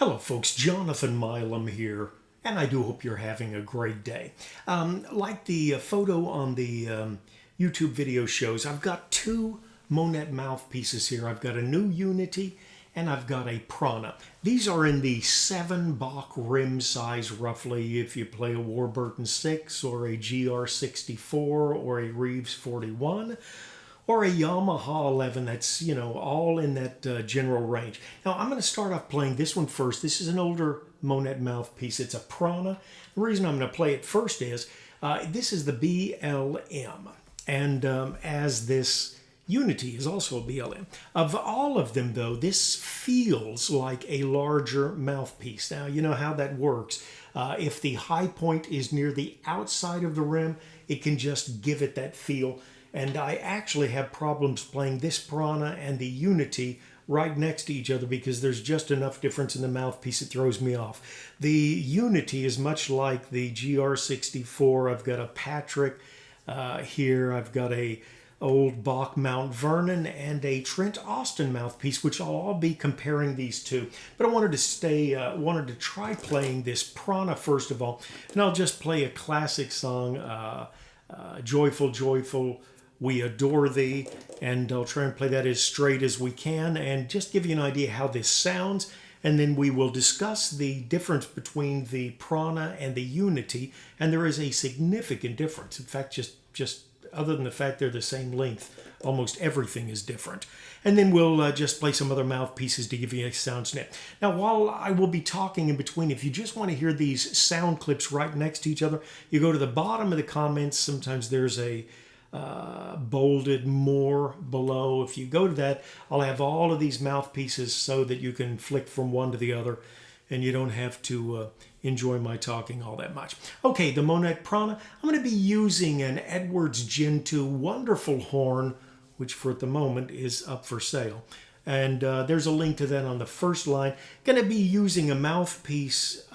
Hello folks, Jonathan Milam here, and I do hope you're having a great day. Like the photo on the YouTube video shows, I've got two Monette mouthpieces here. I've got a new Unity and I've got a Prana. These are in the 7 Bach rim size roughly if you play a Warburton 6 or a GR64 or a Reeves 41. Or a Yamaha 11, that's, all in that general range. Now, I'm going to start off playing this one first. This is an older Monette mouthpiece. It's a Prana. The reason I'm going to play it first is this is the BLM. And as this Unity is also a BLM. Of all of them, though, this feels like a larger mouthpiece. Now, you know how that works. If the high point is near the outside of the rim, it can just give it that feel. And I actually have problems playing this Prana and the Unity right next to each other because there's just enough difference in the mouthpiece it throws me off. The Unity is much like the GR64. I've got a Patrick here. I've got a old Bach Mt Vernon and a Trent Austin mouthpiece, which I'll all be comparing these two. But I wanted to try playing this Prana first of all, and I'll just play a classic song, Joyful, Joyful, We Adore Thee, and I'll try and play that as straight as we can and just give you an idea how this sounds, and then we will discuss the difference between the Prana and the Unity, and there is a significant difference. In fact, just other than the fact they're the same length, almost everything is different. And then we'll just play some other mouthpieces to give you a sound snip. Now, while I will be talking in between, if you just want to hear these sound clips right next to each other, you go to the bottom of the comments. Sometimes there's a bolded more below. If you go to that, I'll have all of these mouthpieces so that you can flick from one to the other and you don't have to enjoy my talking all that much. Okay, the Monette Prana. I'm going to be using an Edwards Gen 2 wonderful horn, which for the moment is up for sale. And there's a link to that on the first line. Going to be using a mouthpiece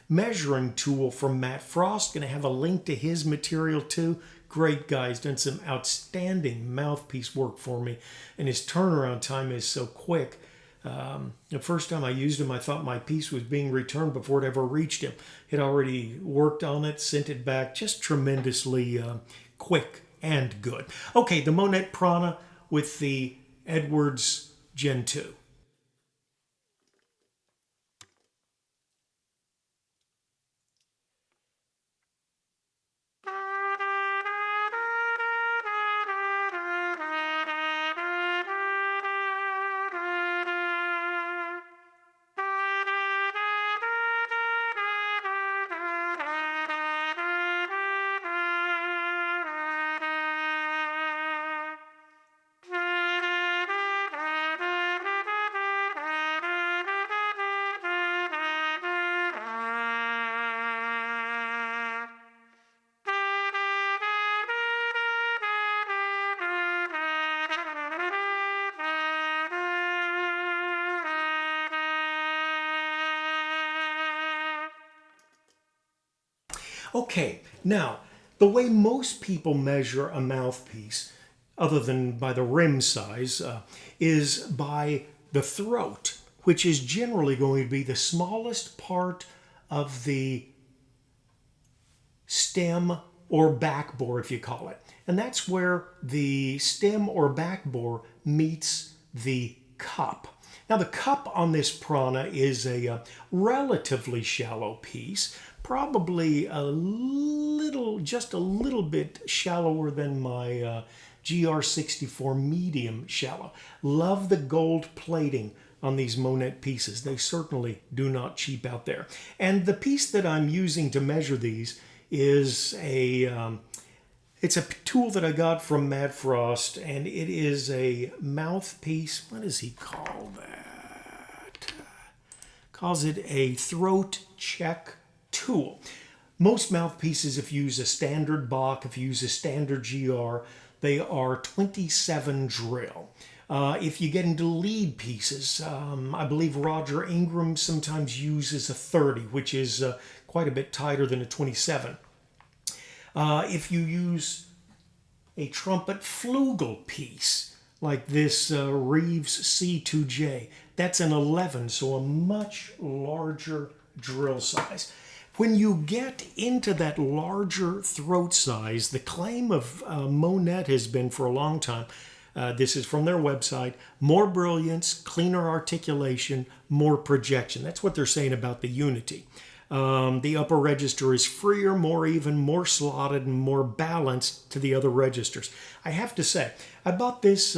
measuring tool from Matt Frost. Going to have a link to his material too. Great guy. He's done some outstanding mouthpiece work for me. And his turnaround time is so quick. The first time I used him, I thought my piece was being returned before it ever reached him. He'd already worked on it, sent it back, just tremendously quick and good. Okay, the Monette Prana with the Edwards Gen 2. Okay, now, the way most people measure a mouthpiece, other than by the rim size, is by the throat, which is generally going to be the smallest part of the stem or back bore, if you call it. And that's where the stem or back bore meets the cup. Now, the cup on this Prana is a relatively shallow piece, probably just a little bit shallower than my GR64 medium shallow. Love the gold plating on these Monette pieces. They certainly do not cheap out there. And the piece that I'm using to measure these is it's a tool that I got from Matt Frost, and it is a mouthpiece. What does he call that? Calls it a throat check tool. Most mouthpieces, if you use a standard Bach, if you use a standard GR, they are 27 drill. If you get into lead pieces, I believe Roger Ingram sometimes uses a 30, which is quite a bit tighter than a 27. If you use a trumpet flugel piece, like this Reeves C2J, That's an 11, so a much larger drill size. When you get into that larger throat size, the claim of Monette has been for a long time, this is from their website, more brilliance, cleaner articulation, more projection. That's what they're saying about the Unity. The upper register is freer, more even, more slotted, and more balanced to the other registers. I have to say, I bought this,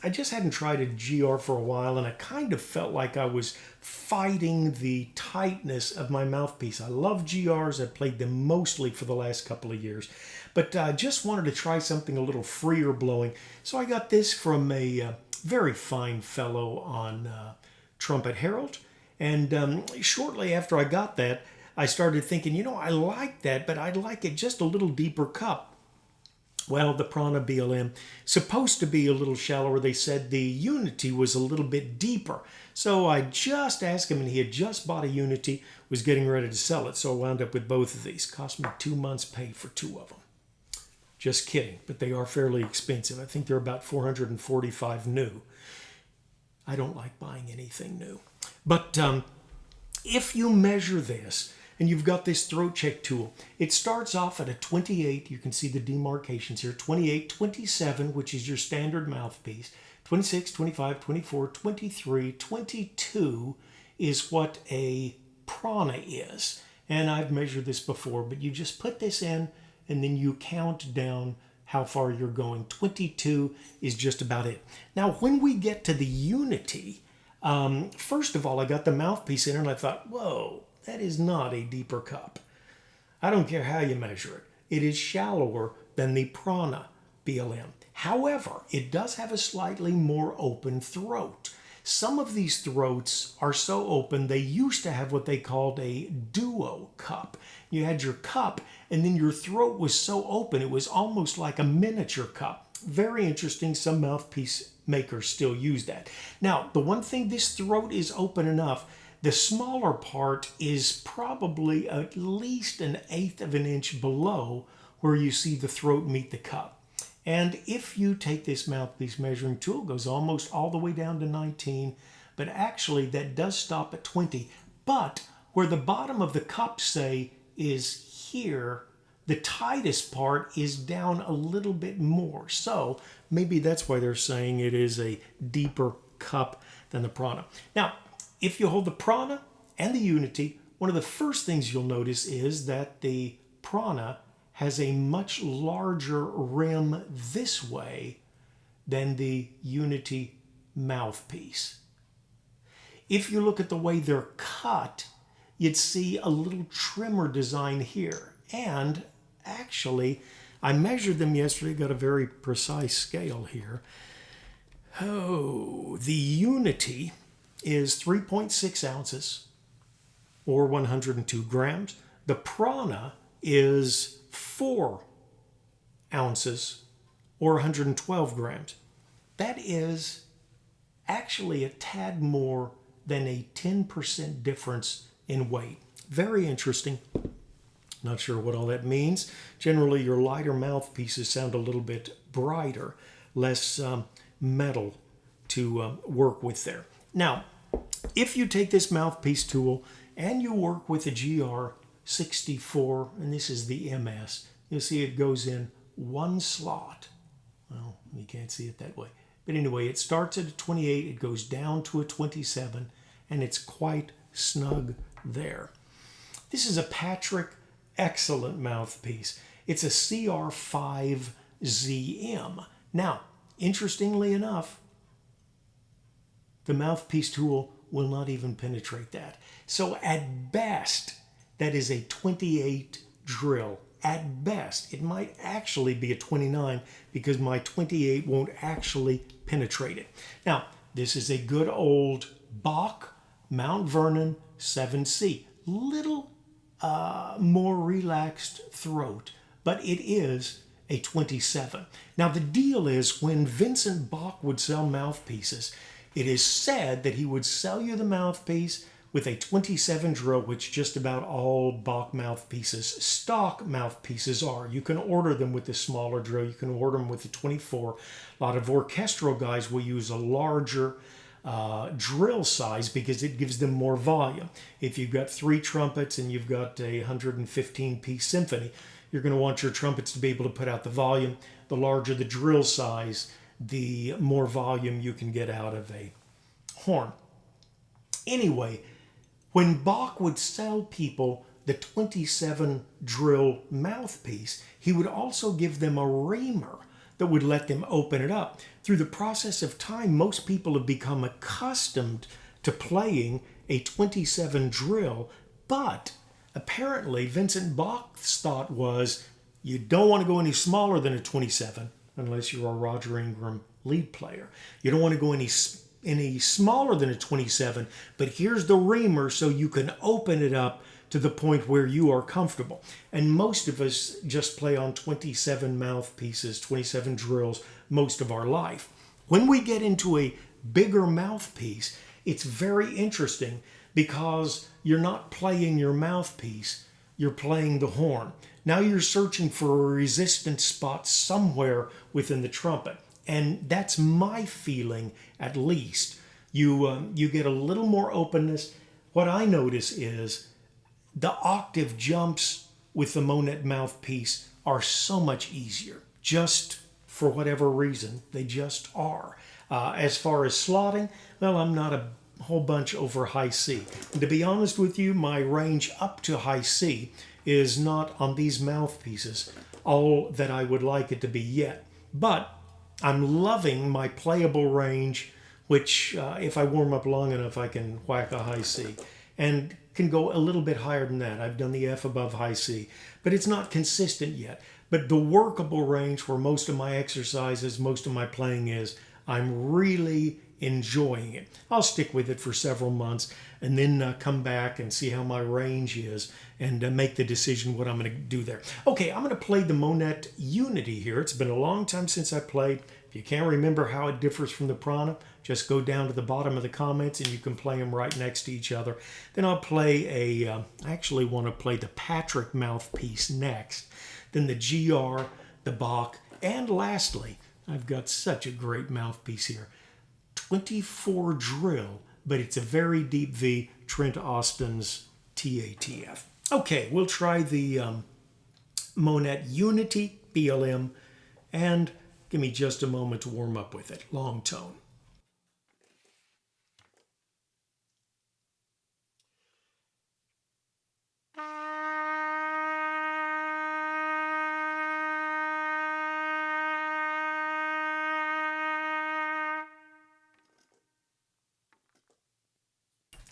I just hadn't tried a GR for a while, and I kind of felt like I was fighting the tightness of my mouthpiece. I love GRs. I've played them mostly for the last couple of years, but I just wanted to try something a little freer blowing. So I got this from a very fine fellow on Trumpet Herald. And shortly after I got that, I started thinking, you know, I like that, but I'd like it just a little deeper cup. Well, the Prana BLM, supposed to be a little shallower. They said the Unity was a little bit deeper. So I just asked him, and he had just bought a Unity, was getting ready to sell it. So I wound up with both of these. Cost me 2 months' pay for 2 of them. Just kidding, but they are fairly expensive. I think they're about $445 new. I don't like buying anything new. But if you measure this, and you've got this throat check tool, it starts off at a 28. You can see the demarcations here. 28, 27, which is your standard mouthpiece. 26, 25, 24, 23, 22 is what a Prana is. And I've measured this before, but you just put this in, and then you count down how far you're going. 22 is just about it. Now, when we get to the Unity, first of all, I got the mouthpiece in, and I thought, whoa, that is not a deeper cup. I don't care how you measure it. It is shallower than the Prana BLM. However, it does have a slightly more open throat. Some of these throats are so open, they used to have what they called a duo cup. You had your cup, and then your throat was so open, it was almost like a miniature cup. Very interesting. Some mouthpiece makers still use that. Now, the one thing, this throat is open enough. The smaller part is probably at least 1/8 of an inch below where you see the throat meet the cup. And if you take this mouthpiece measuring tool, it goes almost all the way down to 19, but actually that does stop at 20. But where the bottom of the cup, say, is here, the tightest part is down a little bit more. So maybe that's why they're saying it is a deeper cup than the Prana. Now, if you hold the Prana and the Unity, one of the first things you'll notice is that the Prana has a much larger rim this way than the Unity mouthpiece. If you look at the way they're cut, you'd see a little trimmer design here. And actually, I measured them yesterday, got a very precise scale here. Oh, the Unity is 3.6 ounces or 102 grams. The Prana is 4 ounces or 112 grams. That is actually a tad more than a 10% difference in weight. Very interesting. Not sure what all that means. Generally, your lighter mouthpieces sound a little bit brighter, less metal to work with there. Now, if you take this mouthpiece tool and you work with a GR64, and this is the MS, you'll see it goes in one slot. Well, you can't see it that way. But anyway, it starts at a 28, it goes down to a 27, and it's quite snug there. This is a Patrick excellent mouthpiece. It's a CR5ZM. Now, interestingly enough, the mouthpiece tool will not even penetrate that. So at best, that is a 28 drill. At best, it might actually be a 29 because my 28 won't actually penetrate it. Now, this is a good old Bach Mt. Vernon 7C. Little more relaxed throat, but it is a 27. Now, the deal is when Vincent Bach would sell mouthpieces, it is said that he would sell you the mouthpiece with a 27 drill, which just about all Bach mouthpieces, stock mouthpieces are. You can order them with the smaller drill. You can order them with the 24. A lot of orchestral guys will use a larger drill size because it gives them more volume. If you've got 3 trumpets and you've got a 115-piece symphony, you're going to want your trumpets to be able to put out the volume. The larger the drill size, the more volume you can get out of a horn. Anyway, when Bach would sell people the 27 drill mouthpiece, he would also give them a reamer that would let them open it up. Through the process of time, most people have become accustomed to playing a 27 drill, but apparently Vincent Bach's thought was you don't want to go any smaller than a 27 unless you're a Roger Ingram lead player. You don't want to go any smaller than a 27, but here's the reamer so you can open it up to the point where you are comfortable. And most of us just play on 27 mouthpieces, 27 drills most of our life. When we get into a bigger mouthpiece, it's very interesting because you're not playing your mouthpiece, you're playing the horn. Now you're searching for a resistance spot somewhere within the trumpet. And that's my feeling, at least. You get a little more openness. What I notice is the octave jumps with the Monette mouthpiece are so much easier. Just for whatever reason, they just are. As far as slotting, well, I'm not a whole bunch over high C. And to be honest with you, my range up to high C is not on these mouthpieces all that I would like it to be yet. But I'm loving my playable range, which if I warm up long enough, I can whack a high C. And can go a little bit higher than that. I've done the F above high C, but it's not consistent yet. But the workable range where most of my exercises, most of my playing is, I'm really enjoying it. I'll stick with it for several months and then come back and see how my range is and make the decision what I'm going to do there. Okay, I'm going to play the Monette Unity here. It's been a long time since I played. If you can't remember how it differs from the Prana, just go down to the bottom of the comments and you can play them right next to each other. Then I'll play I actually want to play the Patrick mouthpiece next. Then the GR, the Bach, and lastly, I've got such a great mouthpiece here. 24 drill, but it's a very deep V, Trent Austin's TA-TF. Okay, we'll try the Monette Unity BLM, and give me just a moment to warm up with it. Long tone.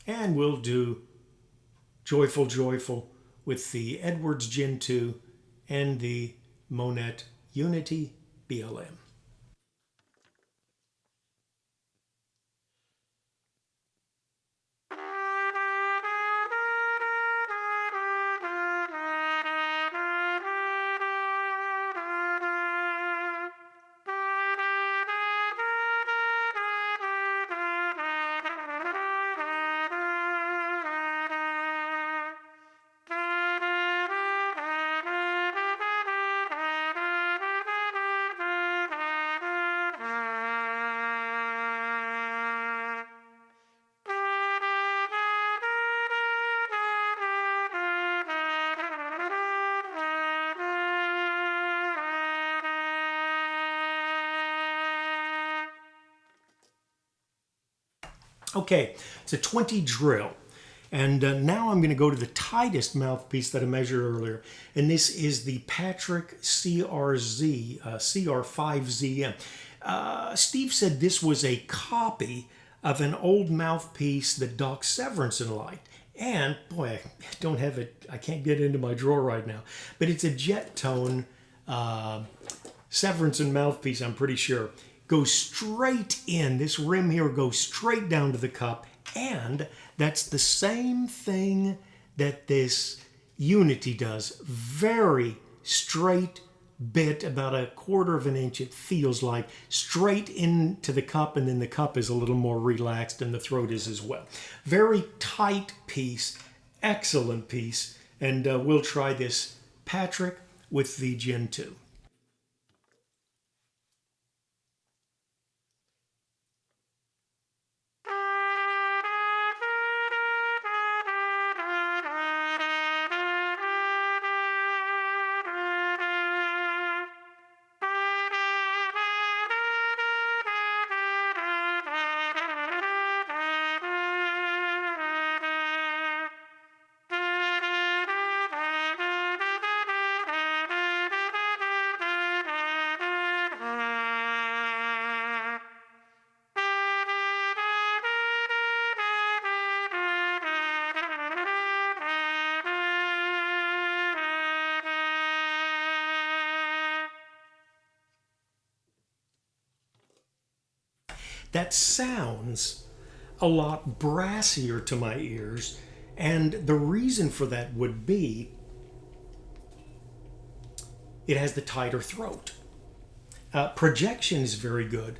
And we'll do Joyful, Joyful with the Edwards Gen 2 and the Monette Unity BLM. Okay, it's a 20 drill. And now I'm going to go to the tightest mouthpiece that I measured earlier. And this is the Patrick CR5ZM. Steve said this was a copy of an old mouthpiece that Doc Severinsen liked. And boy, I don't have it, I can't get it into my drawer right now. But it's a jet tone Severinsen mouthpiece, I'm pretty sure. Goes straight in. This rim here goes straight down to the cup. And that's the same thing that this Unity does. Very straight bit, about 1/4 of an inch it feels like, straight into the cup, and then the cup is a little more relaxed and the throat is as well. Very tight piece, excellent piece, and we'll try this Patrick with the Gen 2. that sounds a lot brassier to my ears. And the reason for that would be it has the tighter throat. Projection is very good.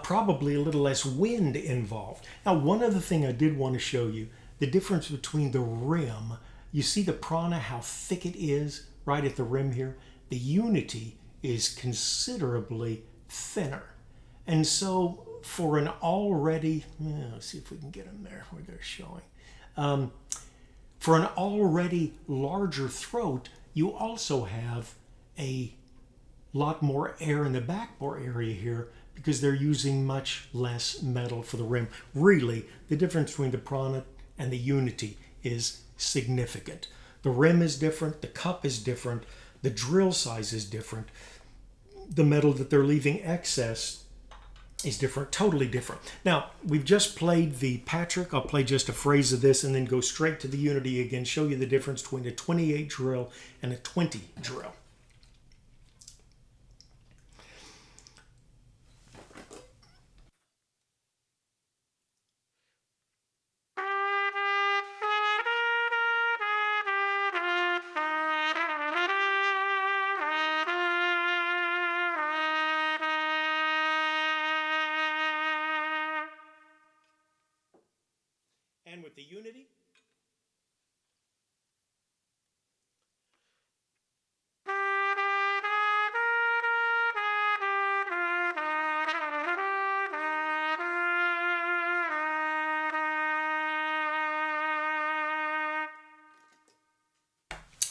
Probably a little less wind involved. Now, one other thing I did want to show you, the difference between the rim. You see the Prana, how thick it is right at the rim here? The Unity is considerably thinner. And so for an already, let's see if we can get them there where they're showing. For an already larger throat, you also have a lot more air in the backbore area here because they're using much less metal for the rim. Really, the difference between the Prana and the Unity is significant. The rim is different, the cup is different, the drill size is different, the metal that they're leaving excess is different, totally different. Now, we've just played the Patrick. I'll play just a phrase of this and then go straight to the Unity again, show you the difference between a 28 drill and a 20 drill. And with the Unity,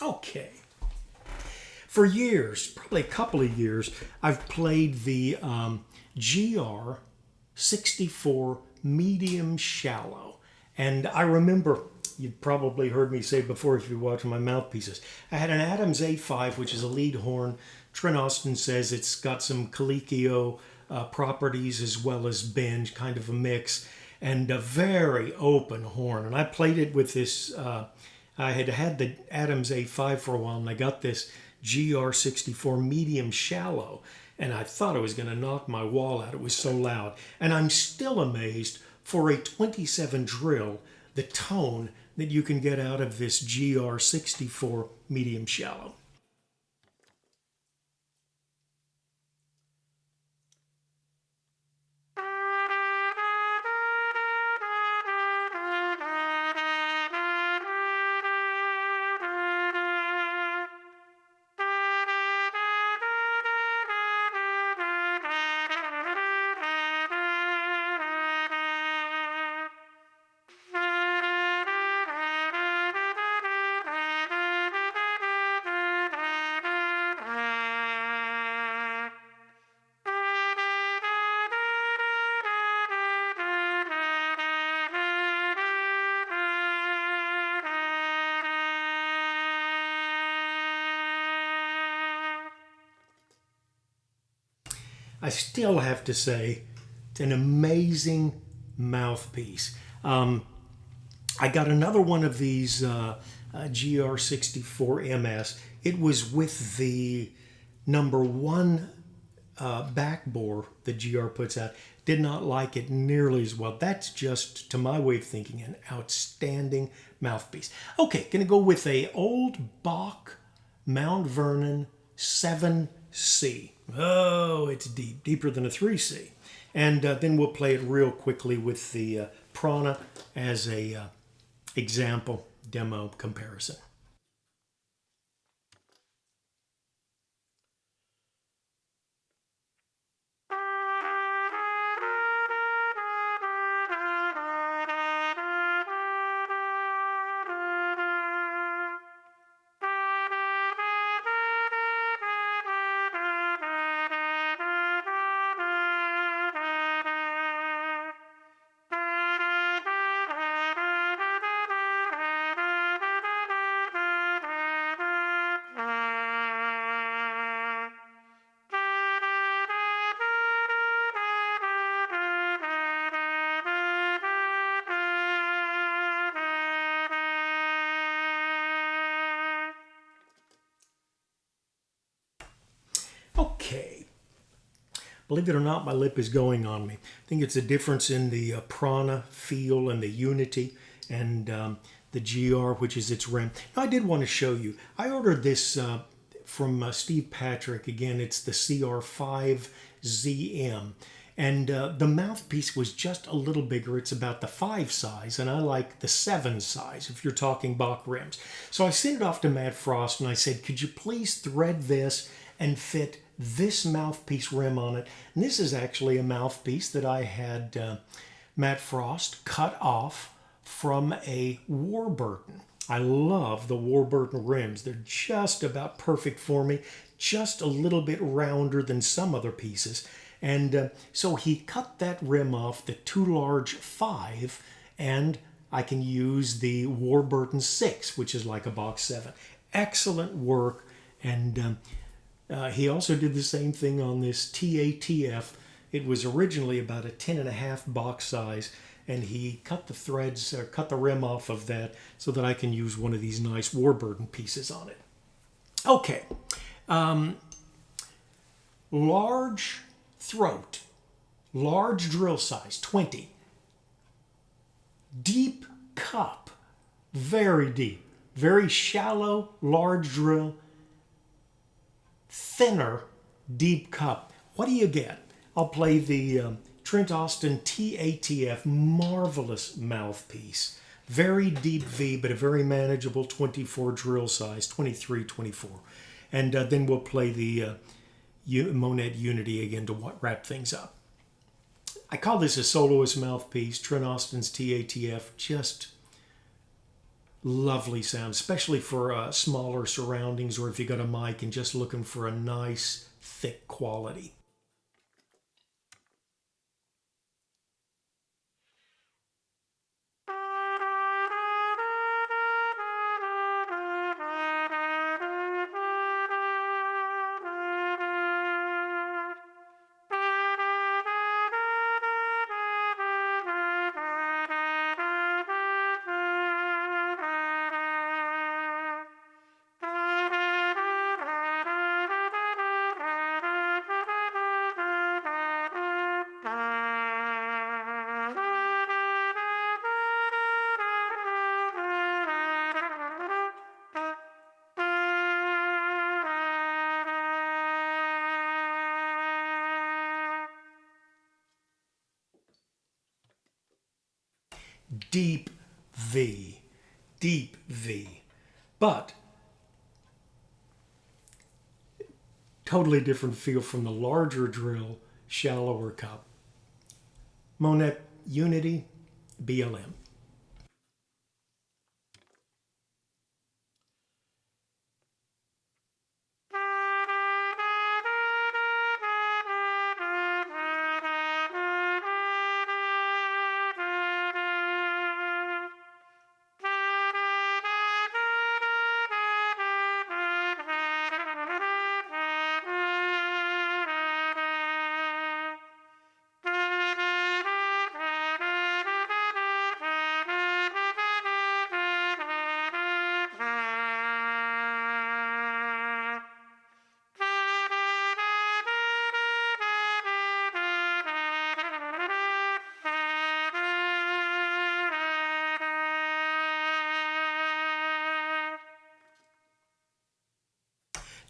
okay. For years, probably a couple of years, I've played the GR64 medium shallow. And I remember, you've probably heard me say before if you're watching my mouthpieces, I had an Adams A5, which is a lead horn. Trent Austin says it's got some Colicchio properties as well as bend, kind of a mix, and a very open horn. And I played it with this, I had had the Adams A5 for a while, and I got this GR64 medium shallow, and I thought I was going to knock my wall out. It was so loud. And I'm still amazed for a 27 drill, the tone that you can get out of this GR64 medium shallow. I still have to say, it's an amazing mouthpiece. I got another one of these GR64 MS. It was with the #1 backbore that GR puts out. Did not like it nearly as well. That's just, to my way of thinking, an outstanding mouthpiece. Okay, gonna go with a old Bach Mt. Vernon 7C. Oh, it's deep, deeper than a 3C. And then we'll play it real quickly with the Prana as a example demo comparison. Okay, Believe it or not, my lip is going on me. I think it's a difference in the Prana feel and the Unity and the GR, which is its rim. Now, I did want to show you. I ordered this from Steve Patrick. Again, it's the CR5ZM. And the mouthpiece was just a little bigger. It's about the 5 size, and I like the 7 size if you're talking Bach rims. So I sent it off to Matt Frost, and I said, could you please thread this and fit this mouthpiece rim on it? And this is actually a mouthpiece that I had Matt Frost cut off from a Warburton. I love the Warburton rims. They're just about perfect for me, just a little bit rounder than some other pieces. And so he cut that rim off, the too large 5, and I can use the Warburton 6, which is like a Bach 7. Excellent work. And he also did the same thing on this TA-TF. It was originally about a 10.5 Bach size, and he cut the threads, or cut the rim off of that so that I can use one of these nice Warburton pieces on it. Okay. Large throat, large drill size, 20. Deep cup, very deep. Very shallow, large drill. Thinner, deep cup. What do you get? I'll play the Trent TA-TF, marvelous mouthpiece. Very deep V, but a very manageable 24 drill size, 23, 24. And then we'll play the Monette Unity again to wrap things up. I call this a soloist mouthpiece. Trent TA-TF, just lovely sound, especially for smaller surroundings, or if you got a mic and just looking for a nice, thick quality. Deep V, deep V, but totally different feel from the larger drill, shallower cup. Monette Unity BLM.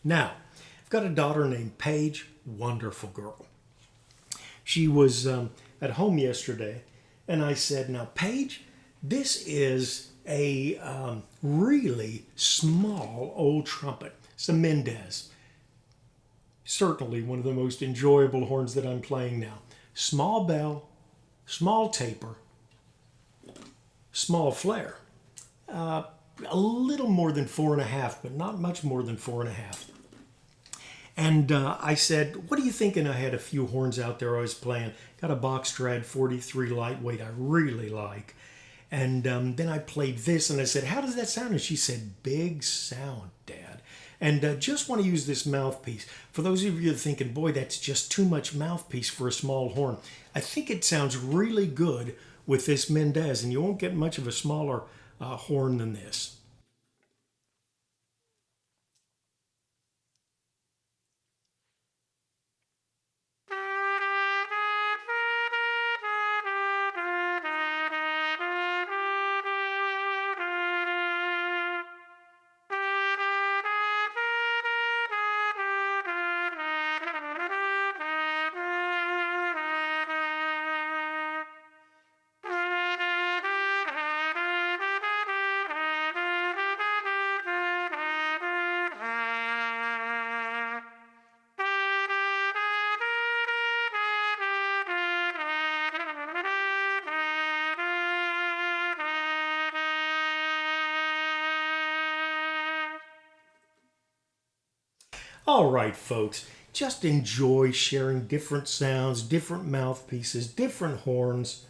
Now, I've got a daughter named Paige, wonderful girl. She was at home yesterday, and I said, now, Paige, this is a really small old trumpet. It's a Mendez. Certainly one of the most enjoyable horns that I'm playing now. Small bell, small taper, small flare. A little more than 4.5, but not much more than 4.5. And I said, what are you thinking? I had a few horns out there I was playing. Got a Bach Strat 43 lightweight I really like. And then I played this and I said, how does that sound? And she said, big sound, Dad. And just want to use this mouthpiece. For those of you that are thinking, boy, that's just too much mouthpiece for a small horn. I think it sounds really good with this Mendez, and you won't get much of a smaller horn than this. All right, folks, just enjoy sharing different sounds, different mouthpieces, different horns,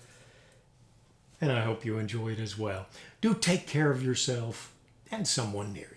and I hope you enjoy it as well. Do take care of yourself and someone near you.